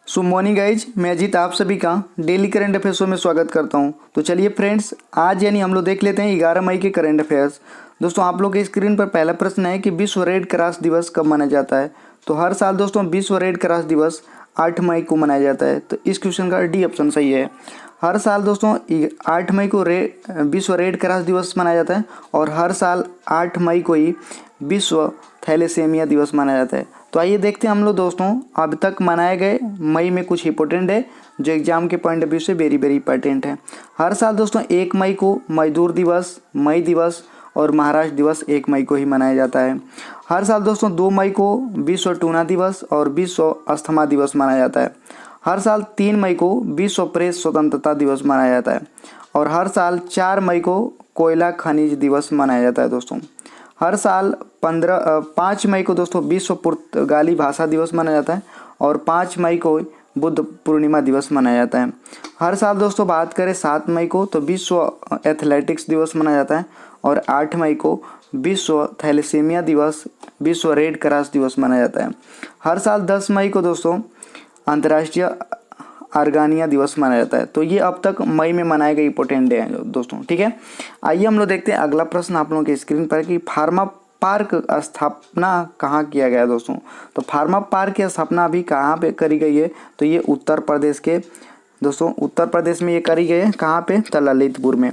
सो morning guys, मैं अजीत आप सभी का डेली करंट अफेयर्स में स्वागत करता हूं। तो चलिए फ्रेंड्स, आज यानी हम लोग देख लेते हैं 11 मई के करंट अफेयर्स। दोस्तों, आप लोग के स्क्रीन पर पहला प्रश्न है कि विश्व रेड क्रॉस दिवस कब मनाया जाता है। तो हर साल दोस्तों विश्व रेड क्रॉस दिवस 8 मई को मनाया जाता है। तो इस क्वेश्चन का डी ऑप्शन सही है। हर साल दोस्तों 8 मई को विश्व रेड क्रॉस दिवस मनाया जाता है और हर साल 8 मई को ही विश्व थैलेसेमिया दिवस मनाया जाता है। तो आइए देखते हैं हम लोग दोस्तों अब तक मनाए गए मई में कुछ इंपॉर्टेंट है जो एग्जाम के पॉइंट ऑफ व्यू से वेरी वेरी इंपॉर्टेंट है। हर साल दोस्तों 1 मई को मजदूर दिवस, मई दिवस और महाराष्ट्र दिवस 1 मई को ही मनाया जाता है। हर साल दोस्तों 2 मई को विश्व टूना दिवस और विश्व अस्थमा दिवस मनाया जाता है। हर साल 3 मई को विश्व प्रेस स्वतंत्रता दिवस मनाया जाता है और हर साल 4 मई को कोयला खनिज दिवस मनाया जाता है। दोस्तों, हर साल 5 मई को दोस्तों विश्व पुर्तगाली भाषा दिवस मनाया जाता है और 5 मई को बुद्ध पूर्णिमा दिवस मनाया जाता है। हर साल दोस्तों बात करें 7 मई को तो विश्व एथलेटिक्स दिवस मनाया जाता है और 8 मई को विश्व थैलेसीमिया दिवस, विश्व रेड क्रॉस दिवस मनाया जाता है। हर साल 10 मई को दोस्तों अंतर्राष्ट्रीय आर्गानिया दिवस मनाया जाता है। तो ये अब तक मई में मनाए गए इंपॉर्टेंट डे हैं दोस्तों, ठीक है। आइए हम लोग देखते हैं अगला प्रश्न आप लोगों के स्क्रीन पर कि फार्मा पार्क स्थापना कहाँ किया गया है दोस्तों। तो फार्मा पार्क की स्थापना अभी कहाँ पे करी गई है, तो ये उत्तर प्रदेश के दोस्तों उत्तर प्रदेश में ये करी गई है। कहाँ पे, तो ललितपुर में।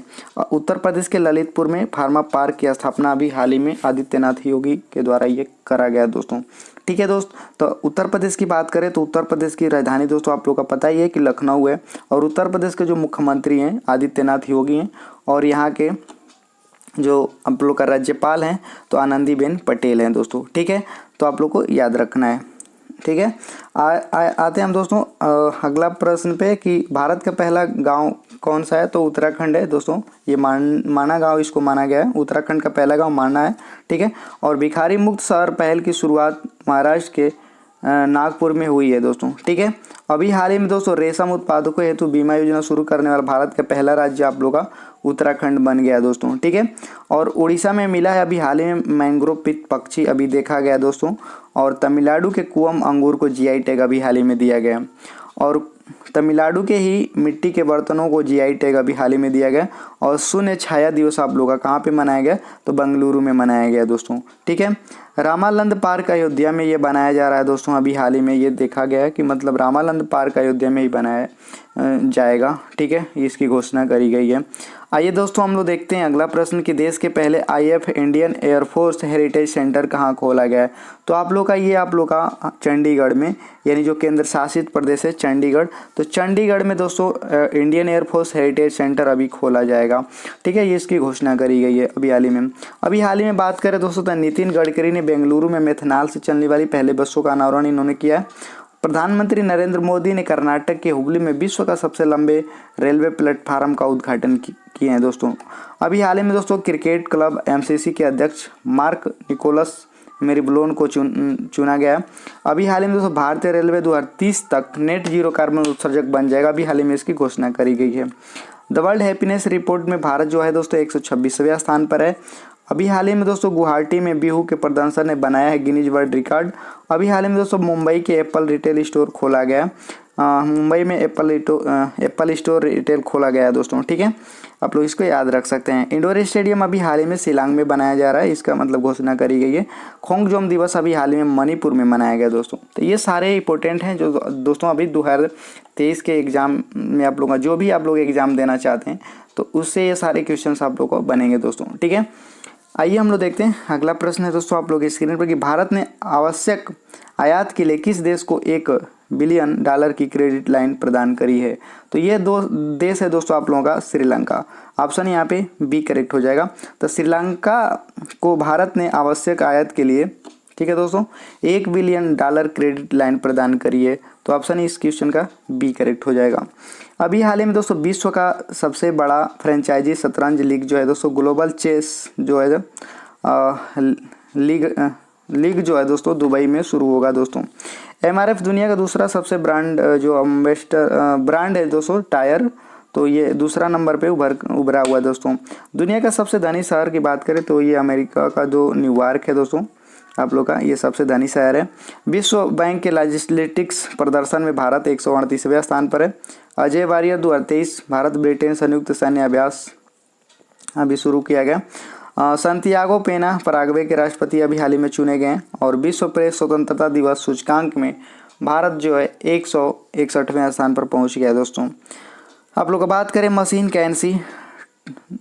उत्तर प्रदेश के ललितपुर में फार्मा पार्क की स्थापना अभी हाल ही में आदित्यनाथ योगी के द्वारा ये करा गया दोस्तों, ठीक है दोस्त। तो उत्तर प्रदेश की बात करें तो उत्तर प्रदेश की राजधानी दोस्तों आप लोग का पता ही है कि लखनऊ है और उत्तर प्रदेश के जो मुख्यमंत्री हैं आदित्यनाथ योगी हैं और यहाँ के जो आप लोग का राज्यपाल हैं तो आनंदीबेन पटेल हैं दोस्तों, ठीक है। तो आप लोग को याद रखना है, ठीक है। आते हैं हम दोस्तों अगला प्रश्न पे कि भारत का पहला गांव कौन सा है। तो उत्तराखंड है दोस्तों। ये माना गांव इसको माना गया है। उत्तराखंड का पहला गांव माना है, ठीक है। और भिखारी मुक्त शहर पहल की शुरुआत महाराष्ट्र के नागपुर में हुई है दोस्तों, ठीक है। अभी हाल ही में दोस्तों रेशम उत्पादकों हेतु बीमा योजना शुरू करने वाला भारत का पहला राज्य आप लोग का उत्तराखंड बन गया दोस्तों, ठीक है। और उड़ीसा में मिला है अभी हाल ही में मैंग्रोव पित पक्षी अभी देखा गया दोस्तों। और तमिलनाडु के कुवम अंगूर को जीआई टैग अभी हाल ही में दिया गया और तमिलनाडु के ही मिट्टी के बर्तनों को जीआई टैग अभी हाल ही में दिया गया। और शून्य छाया दिवस आप लोग का कहाँ पे मनाया गया, तो बेंगलुरु में मनाया गया दोस्तों, ठीक है। रामानंद पार्क अयोध्या में ये बनाया जा रहा है दोस्तों। अभी हाल ही में ये देखा गया है कि मतलब रामानंद पार्क अयोध्या में ही बनाया जाएगा, ठीक है। इसकी घोषणा करी गई है। आइए दोस्तों हम लोग देखते हैं अगला प्रश्न कि देश के पहले if Indian air force heritage centre कहाँ खोला गया है। तो आप लोग का चंडीगढ़ में, यानी जो केंद्र शासित प्रदेश है चंडीगढ़, तो चंडीगढ़ में दोस्तों इंडियन एयरफोर्स हेरिटेज सेंटर अभी खोला जाएगा, ठीक है। ये इसकी घोषणा करी गई है अभी हाल ही में बात करें दोस्तों तो नितिन गडकरी ने बेंगलुरु में मेथनॉल से चलने वाली पहले बसों का अनावरण इन्होंने किया है। प्रधानमंत्री नरेंद्र मोदी ने कर्नाटक के हुबली में विश्व का सबसे लंबे रेलवे प्लेटफार्म का उद्घाटन किए हैं दोस्तों। अभी हाल ही में दोस्तों क्रिकेट क्लब एमसीसी के अध्यक्ष मार्क निकोलस मेरीबलोन को चुना गया। अभी हाल ही में दोस्तों भारतीय रेलवे 2030 तक नेट जीरो कार्बन उत्सर्जक बन जाएगा। अभी हाल ही में इसकी घोषणा करी गई है। द वर्ल्ड हैप्पीनेस रिपोर्ट में भारत जो है दोस्तों 126वें स्थान पर है। अभी हाल ही में दोस्तों गुवाहाटी में बिहू के प्रदर्शन ने बनाया है गिनीज वर्ल्ड रिकॉर्ड। अभी हाल ही में दोस्तों मुंबई के एप्पल रिटेल स्टोर खोला गया। मुंबई में एप्पल स्टोर रिटेल खोला गया है दोस्तों, ठीक है। आप लोग इसको याद रख सकते हैं। इंडोर स्टेडियम अभी हाल ही में शिलांग में बनाया जा रहा है, इसका मतलब घोषणा करी गई है। खोंगजोम दिवस अभी हाल ही में मणिपुर में मनाया गया दोस्तों। तो ये सारे इंपॉर्टेंट हैं जो दोस्तों अभी 2023 के एग्जाम में आप लोग का जो भी आप लोग एग्जाम देना चाहते हैं तो उससे ये सारे क्वेश्चन आप लोग को बनेंगे दोस्तों, ठीक है। आइए हम लोग देखते हैं अगला प्रश्न है दोस्तों आप लोग के स्क्रीन पर कि भारत ने आवश्यक आयात के लिए किस देश को $1 बिलियन की क्रेडिट लाइन प्रदान करी है। तो ये दो देश है दोस्तों आप लोगों का श्रीलंका। ऑप्शन यहाँ पे बी करेक्ट हो जाएगा। तो श्रीलंका को भारत ने आवश्यक आयात के लिए, ठीक है दोस्तों, $1 बिलियन क्रेडिट लाइन प्रदान करी है। तो ऑप्शन इस क्वेश्चन का बी करेक्ट हो जाएगा। अभी हाल ही में दोस्तों विश्व का सबसे बड़ा फ्रेंचाइजी शतरंज लीग जो है दोस्तों ग्लोबल चेस जो है लीग जो है दोस्तों दुबई में शुरू होगा दोस्तों। एमआरएफ दुनिया का दूसरा सबसे ब्रांड जो एम्बेसडर ब्रांड है दोस्तों टायर, तो ये दूसरा नंबर पे उभरा हुआ है दोस्तों। दुनिया का सबसे धनी शहर की बात करें तो ये अमेरिका का जो न्यूयॉर्क है दोस्तों, आप लोग का ये सबसे धनी शहर है। विश्व बैंक के लॉजिस्टिक्स प्रदर्शन में भारत 138वें स्थान पर है। अजय वारियर 2023 भारत ब्रिटेन संयुक्त सैन्य अभ्यास अभी शुरू किया गया। संतियागो पेना पराग्वे के राष्ट्रपति अभी हाल ही में चुने गए हैं। और विश्व प्रेस स्वतंत्रता दिवस सूचकांक में भारत जो है 161वें स्थान पर पहुंच गया है दोस्तों। आप लोग बात करें मशीन कैंसी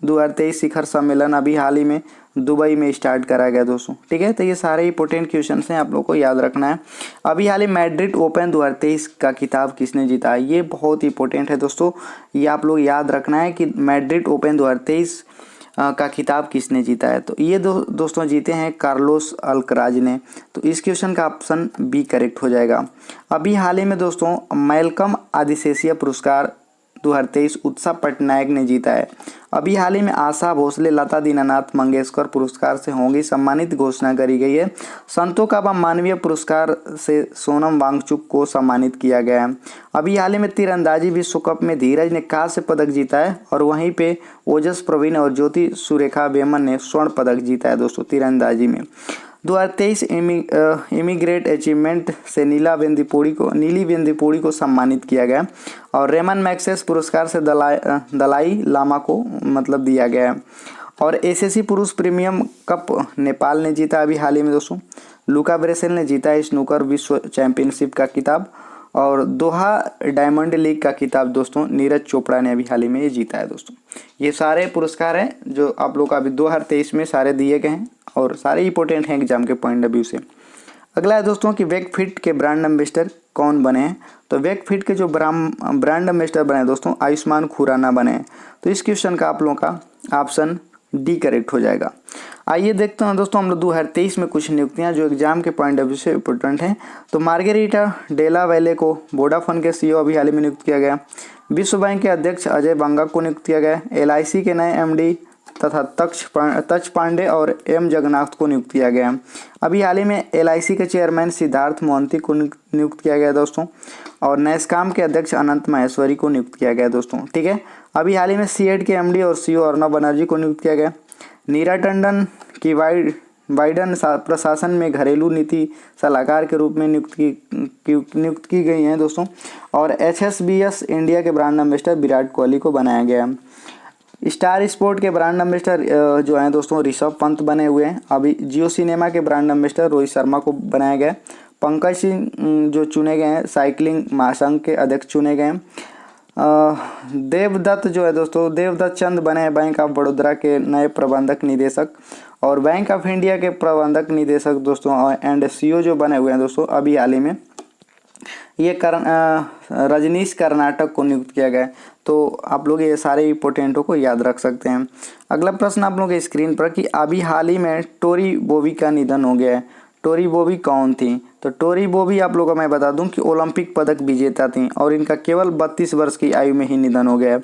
2023 शिखर सम्मेलन अभी हाल ही में दुबई में स्टार्ट करा गया दोस्तों। ठीक है, तो ये सारे इंपॉर्टेंट क्वेश्चन हैं, आप लोग को याद रखना है। अभी हाल ही मैड्रिड ओपन 2023 का खिताब किसने जीता है, ये बहुत इंपॉर्टेंट है दोस्तों। ये आप लोग याद रखना है कि मैड्रिड ओपन 2023 का खिताब किसने जीता है। तो ये दोस्तों जीते हैं कार्लोस अल्कराज ने। तो इस क्वेश्चन का ऑप्शन बी करेक्ट हो जाएगा। अभी हाल ही में दोस्तों मैल्कम आदिशेषिया पुरस्कार 2023 उत्सव पटनायक ने जीता है। अभी हाल ही में आशा भोसले लता दीनानाथ मंगेशकर पुरस्कार से होंगी सम्मानित घोषणा करी गई है। संतों का मानवीय पुरस्कार से सोनम वांगचुक को सम्मानित किया गया है। अभी हाल ही में तीरंदाजी विश्व कप में धीरज ने कांस्य पदक जीता है और वहीं पे ओजस प्रवीण और ज्योति सुरेखा वेमन ने स्वर्ण पदक जीता है दोस्तों तीरंदाजी में। 2023 इमिग्रेट अचीवमेंट से नीली वेंदीपोड़ी को सम्मानित किया गया और रेमन मैक्सेस पुरस्कार से दलाई लामा को मतलब दिया गया है। और एसएससी पुरुष प्रीमियम कप नेपाल ने जीता अभी हाल ही में दोस्तों। लुका ब्रेसेल ने जीता है स्नूकर विश्व चैंपियनशिप का खिताब और दोहा डायमंड लीग का खिताब दोस्तों नीरज चोपड़ा ने अभी हाल ही में ये जीता है दोस्तों। ये सारे पुरस्कार हैं जो आप लोग का अभी 2023 में सारे दिए गए हैं और सारे इंपॉर्टेंट हैं एग्जाम के पॉइंट ऑफ व्यू से। अगला है दोस्तों कि वेकफिट के ब्रांड एम्बेसडर कौन बने हैं। तो वेकफिट के जो ब्रांड एम्बेसडर बने दोस्तों आयुष्मान खुराना बने हैं। तो इस क्वेश्चन का आप लोगों का ऑप्शन डी करेक्ट हो जाएगा। आइए देखते हैं दोस्तों हम लोग 2023 में कुछ नियुक्तियां जो एग्जाम के पॉइंट ऑफ व्यू से इंपॉर्टेंट हैं। तो मार्गेरिटा डेला वैले को वोडाफोन के सीईओ अभी हाल ही में नियुक्त किया गया। विश्व बैंक के अध्यक्ष अजय बंगा को नियुक्त किया गया। एलआईसी के नए एमडी तथा तक्ष पांडे और एम जगन्नाथ को नियुक्त किया गया। अभी हाल ही में एलआईसी के चेयरमैन सिद्धार्थ मोहंती को नियुक्त किया गया दोस्तों और नैसकॉम के अध्यक्ष अनंत माहेश्वरी को नियुक्त किया गया दोस्तों। ठीक है, अभी हाल ही में सीएड के एमडी और सीईओ अर्नब बनर्जी को नियुक्त किया गया। नीरा टंडन की बाइडन प्रशासन में घरेलू नीति सलाहकार के रूप में नियुक्त की गई हैं दोस्तों। और एचएसबीएस इंडिया के ब्रांड एम्बेसडर विराट कोहली को बनाया गया। स्टार स्पोर्ट के ब्रांड एम्बेसडर जो हैं दोस्तों ऋषभ पंत बने हुए हैं। अभी जियो सिनेमा के ब्रांड एम्बेसडर रोहित शर्मा को बनाया गया। पंकज सिंह जो चुने गए हैं साइकिलिंग महासंघ के अध्यक्ष चुने गए हैं। देवदत्त जो है दोस्तों देवदत्त चंद बने हैं बैंक ऑफ बड़ौदा के नए प्रबंधक निदेशक और बैंक ऑफ इंडिया के प्रबंधक निदेशक दोस्तों एंड सीईओ जो बने हुए हैं दोस्तों अभी हाल ही में ये रजनीश कर्नाटक को नियुक्त किया गया। तो आप लोग ये सारे इंपॉर्टेंटों को याद रख सकते हैं। अगला प्रश्न आप लोगों के स्क्रीन पर कि अभी हाल ही में टोरी बोबी का निधन हो गया है। टोरी बोबी कौन थी। तो टोरी बोबी आप लोगों को मैं बता दूं कि ओलंपिक पदक विजेता थी और इनका केवल 32 वर्ष की आयु में ही निधन हो गया।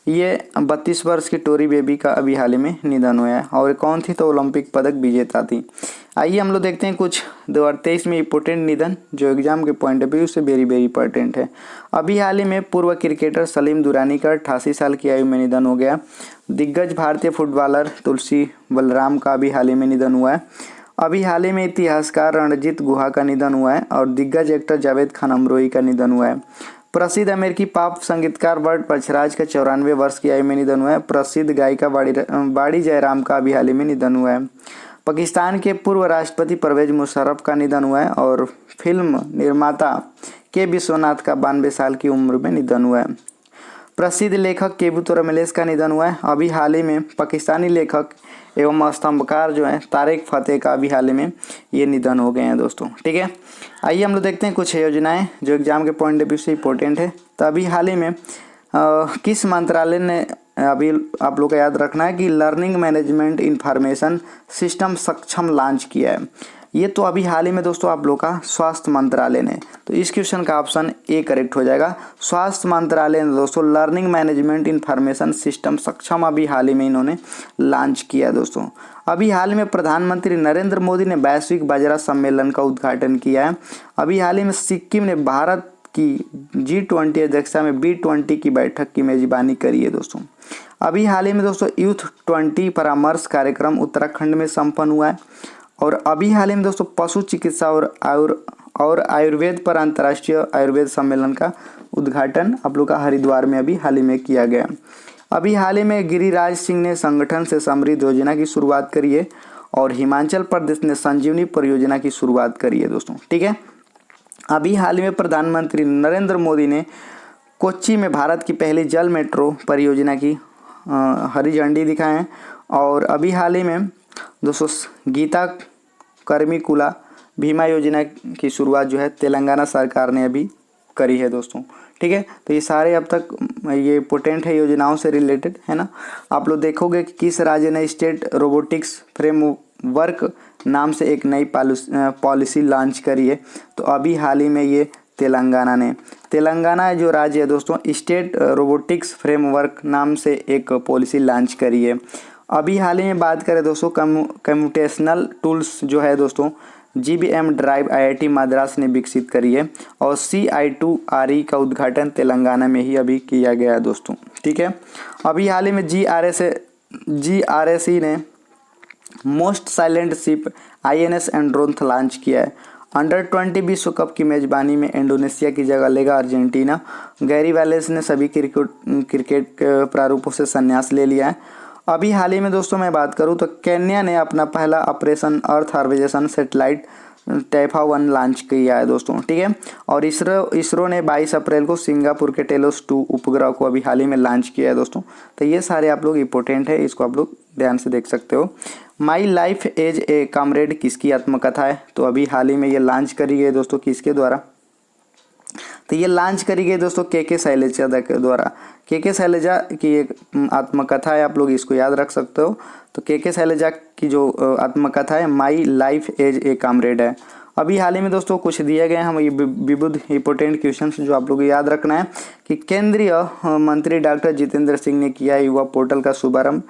ये 32 वर्ष की टोरी बेबी का अभी हाल ही में निधन हुआ है और कौन थी तो ओलंपिक पदक विजेता थी। आइए हम लोग देखते हैं कुछ 2023 में इंपॉर्टेंट निधन जो एग्जाम के पॉइंट ऑफ व्यू से वेरी इंपॉर्टेंट है। अभी हाल ही में पूर्व क्रिकेटर सलीम दुरानी का 88 साल की आयु में निधन हो गया। दिग्गज भारतीय फुटबॉलर तुलसी बलराम का अभी हाल ही में निधन हुआ है। अभी हाल ही में इतिहासकार रणजीत गुहा का निधन हुआ है और दिग्गज एक्टर जावेद खान अमरोही का निधन हुआ है। प्रसिद्ध अमेरिकी पॉप संगीतकार बर्ट पचराज का 94 वर्ष की आयु में निधन हुआ है। प्रसिद्ध गायिका बाड़ी जयराम का अभी हाल ही में निधन हुआ है। पाकिस्तान के पूर्व राष्ट्रपति परवेज मुशर्रफ का निधन हुआ है और फिल्म निर्माता के विश्वनाथ का 92 साल की उम्र में निधन हुआ है। प्रसिद्ध लेखक केबूतोरा मिलेस का निधन हुआ है। अभी हाल ही में पाकिस्तानी लेखक एवं स्तंभकार जो है तारिक फतेह का अभी हाल ही में ये निधन हो गए हैं दोस्तों। ठीक है, आइए हम लोग देखते हैं कुछ योजनाएं जो एग्जाम के पॉइंट ऑफ व्यू से इंपॉर्टेंट है। तो अभी हाल ही में किस मंत्रालय ने अभी आप लोग को याद रखना है कि लर्निंग मैनेजमेंट इंफॉर्मेशन सिस्टम सक्षम लॉन्च किया है। ये तो अभी हाल ही में दोस्तों आप लोग का स्वास्थ्य मंत्रालय ने। तो इस क्वेश्चन का ऑप्शन ए करेक्ट हो जाएगा। स्वास्थ्य मंत्रालय ने दोस्तों लर्निंग मैनेजमेंट इंफॉर्मेशन सिस्टम सक्षम अभी हाल ही में इन्होंने लॉन्च किया दोस्तों। अभी हाल में प्रधानमंत्री नरेंद्र मोदी ने वैश्विक बाजरा सम्मेलन का उद्घाटन किया है। अभी हाल ही में सिक्किम ने भारत की G20 अध्यक्षता में B20 की बैठक की मेजबानी करी है दोस्तों। अभी हाल ही में दोस्तों यूथ 20 परामर्श कार्यक्रम उत्तराखंड में संपन्न हुआ है और अभी हाल ही में दोस्तों पशु चिकित्सा और आयुर्वेद पर अंतर्राष्ट्रीय आयुर्वेद सम्मेलन का उद्घाटन आप लोग का हरिद्वार में अभी हाल ही में किया गया। अभी हाल ही में गिरिराज सिंह ने संगठन से समृद्ध योजना की शुरुआत करी है और हिमाचल प्रदेश ने संजीवनी परियोजना की शुरुआत करी है दोस्तों, ठीक है। अभी हाल ही में प्रधानमंत्री नरेंद्र मोदी ने कोच्चि में भारत की पहली जल मेट्रो परियोजना की हरी झंडी दिखाए हैं। और अभी हाल ही में दोस्तों गीता कर्मिकुला बीमा योजना की शुरुआत जो है तेलंगाना सरकार ने अभी करी है दोस्तों, ठीक है। तो ये सारे अब तक ये इंपॉर्टेंट है योजनाओं से रिलेटेड, है ना। आप लोग देखोगे कि किस राज्य ने स्टेट रोबोटिक्स फ्रेमवर्क नाम से एक नई पॉलिसी लॉन्च करी है। तो अभी हाल ही में ये तेलंगाना जो राज्य है दोस्तों, स्टेट रोबोटिक्स फ्रेमवर्क नाम से एक पॉलिसी लॉन्च करी है। अभी हाल ही में बात करें दोस्तों कम्प्यूटेशनल टूल्स जो है दोस्तों GBM ड्राइव IIT मद्रास ने विकसित करी है और CI2RE का उद्घाटन तेलंगाना में ही अभी किया गया है दोस्तों, ठीक है। अभी हाल ही में GRSE ने most silent ship INS Androth launch किया है। अंडर-20 विश्व कप की मेजबानी में इंडोनेशिया की जगह लेगा अर्जेंटीना। गैरी वेलेस ने सभी क्रिकेट प्रारूपों से संन्यास ले लिया है। अभी हाल ही में दोस्तों मैं बात करूं तो केन्या ने अपना पहला ऑपरेशन अर्थ हार्वेस्टर सैटेलाइट टैफा-1 लॉन्च किया है दोस्तों, ठीक है। और इसरो ने 22 अप्रैल को सिंगापुर के टेलोस-2 उपग्रह को अभी हाल ही में लॉन्च किया है दोस्तों। तो ये सारे आप लोग इंपॉर्टेंट है, इसको आप लोग ध्यान से देख सकते हो। My Life as a Comrade किसकी आत्मकथा है? तो अभी हाल ही में ये लॉन्च करी गई दोस्तों, किसके द्वारा? तो ये लॉन्च करी गई दोस्तों के शैलजा के द्वारा। के शैलजा की एक आत्मकथा है, आप लोग इसको याद रख सकते हो। तो के शैलजा की जो आत्मकथा है My Life as a Comrade है। अभी हाल ही में दोस्तों कुछ दिए गए हैं हम ये विविध इंपॉर्टेंट क्वेश्चंस जो आप लोग को याद रखना है कि केंद्रीय मंत्री डॉक्टर जितेंद्र सिंह ने किया युवा पोर्टल का शुभारंभ।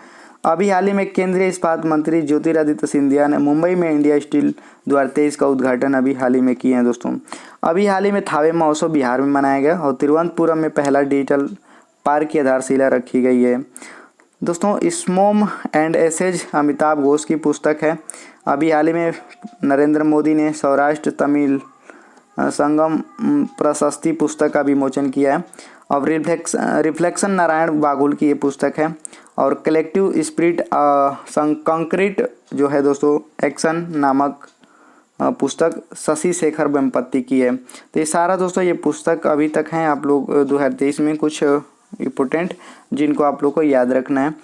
अभी हाल ही में केंद्रीय इस्पात मंत्री ज्योतिरादित्य सिंधिया ने मुंबई में इंडिया स्टील 2023 का उद्घाटन अभी हाल ही में किए हैं दोस्तों। अभी हाल ही में थावे महोत्सव बिहार में मनाया गया और तिरुवनंतपुरम में पहला डिजिटल पार्क की आधारशिला रखी गई है दोस्तों। स्मोम एंड एसेज अमिताभ घोष की पुस्तक है। अभी हाल ही में नरेंद्र मोदी ने सौराष्ट्र तमिल संगम प्रशस्ति पुस्तक का विमोचन किया है। और रिफ्लेक्शन नारायण बाघुल की ये पुस्तक है। और कलेक्टिव स्पिरिट कंक्रीट जो है दोस्तों एक्शन नामक पुस्तक शशि शेखर वेम्पति की है। तो ये सारा दोस्तों ये पुस्तक अभी तक हैं आप लोग 2023 में कुछ इम्पोर्टेंट जिनको आप लोग को याद रखना है।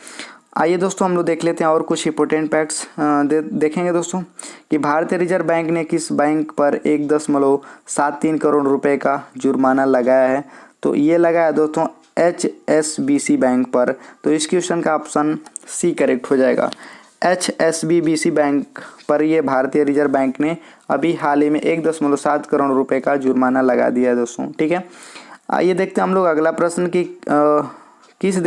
आइए दोस्तों हम लोग देख लेते हैं और कुछ इंपॉर्टेंट फैक्ट्स देखेंगे दोस्तों कि भारतीय रिजर्व बैंक ने किस बैंक पर 1.73 करोड़ रुपए का जुर्माना लगाया है? तो ये लगाया दोस्तों HSBC बैंक पर। तो इस क्वेश्चन का ऑप्शन C करेक्ट हो जाएगा। HSBC बैंक पर ये भारतीय रिजर्व बैंक ने अभी हाल ही में 1.7 करोड़ रुपए का जुर्माना लगा दिया है दोस्तों, ठीक है। आइए देखते हैं हम लोग अगला प्रश्न कि किस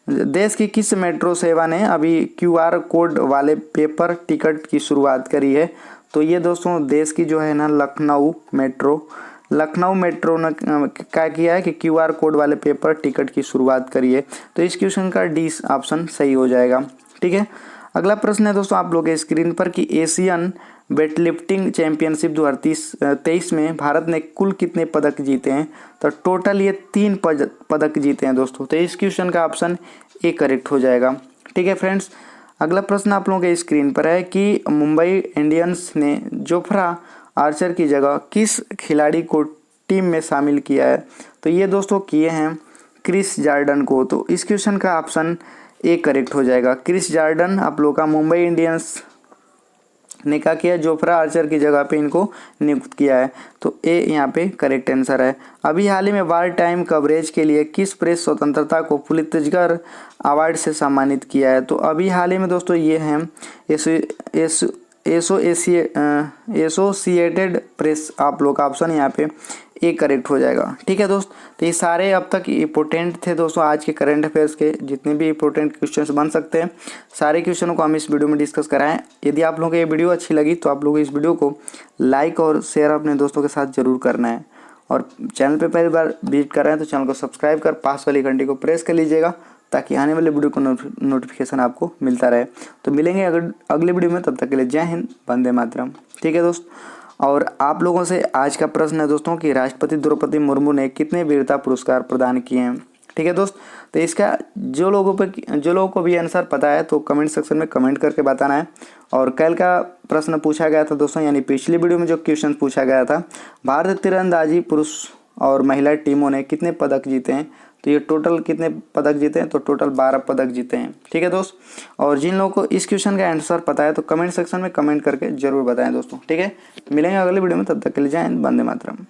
देश की किस मेट्रो सेवा ने अभी QR कोड वाले पेपर टिकट की शुरुआत करी है? तो ये दोस्तों देश की जो है ना लखनऊ मेट्रो ने क्या किया है कि QR कोड वाले पेपर टिकट की शुरुआत करी है। तो इस क्वेश्चन का D ऑप्शन सही हो जाएगा, ठीक है। अगला प्रश्न है दोस्तों आप लोग के स्क्रीन पर कि एशियन वेटलिफ्टिंग चैंपियनशिप 2023 में भारत ने कुल कितने पदक जीते हैं? तो टोटल ये 3 पदक जीते हैं दोस्तों। तो इस क्वेश्चन का ऑप्शन A करेक्ट हो जाएगा, ठीक है फ्रेंड्स। अगला प्रश्न आप लोगों के स्क्रीन पर है कि मुंबई इंडियंस ने जोफ्रा आर्चर की जगह किस खिलाड़ी को टीम में शामिल किया है? तो ये दोस्तों किए हैं क्रिस जॉर्डन को। तो इस क्वेश्चन का ऑप्शन A करेक्ट हो जाएगा। क्रिस जॉर्डन आप लोग का मुंबई इंडियंस ने क्या किया, जोफ्रा आर्चर की जगह पे इनको नियुक्त किया है। तो A यहाँ पे करेक्ट आंसर है। अभी हाल ही में वार टाइम कवरेज के लिए किस प्रेस स्वतंत्रता को पुलित्जर अवार्ड से सम्मानित किया है? तो अभी हाल ही में दोस्तों ये हैं एसोसिएटेड प्रेस। आप लोग का ऑप्शन यहाँ पे A करेक्ट हो जाएगा, ठीक है दोस्त। तो ये सारे अब तक इंपॉर्टेंट थे दोस्तों आज के करंट अफेयर्स के जितने भी इंपॉर्टेंट क्वेश्चंस बन सकते हैं सारे क्वेश्चनों को हम इस वीडियो में डिस्कस कराएं। यदि आप लोगों को ये वीडियो अच्छी लगी तो आप लोग इस वीडियो को लाइक और शेयर अपने दोस्तों के साथ जरूर करना है। और चैनल पे पहली बार विजिट कर रहे हैं तो चैनल को सब्सक्राइब कर पास वाली घंटी को प्रेस कर लीजिएगा ताकि आने वाले वीडियो को नोटिफिकेशन आपको मिलता रहे। तो मिलेंगे अगले वीडियो में, तब तक के लिए जय हिंद, वंदे मातरम। ठीक है दोस्त, और आप लोगों से आज का प्रश्न है दोस्तों कि राष्ट्रपति द्रौपदी मुर्मू ने कितने वीरता पुरस्कार प्रदान किए हैं। ठीक है दोस्त, तो इसका जो लोगों को भी आंसर पता है तो कमेंट सेक्शन में कमेंट करके बताना है। और कल का प्रश्न पूछा गया था दोस्तों, यानी पिछली वीडियो में जो क्वेश्चन पूछा गया था, भारतीय तीरंदाजी पुरुष और महिला टीमों ने कितने पदक जीते हैं, तो ये टोटल कितने पदक जीते हैं, तो टोटल 12 पदक जीते हैं। ठीक है दोस्त, और जिन लोगों को इस क्वेश्चन का आंसर पता है तो कमेंट सेक्शन में कमेंट करके जरूर बताएं दोस्तों। ठीक है, मिलेंगे अगले वीडियो में, तब तक के लिए जय हिंद, वंदे मातरम।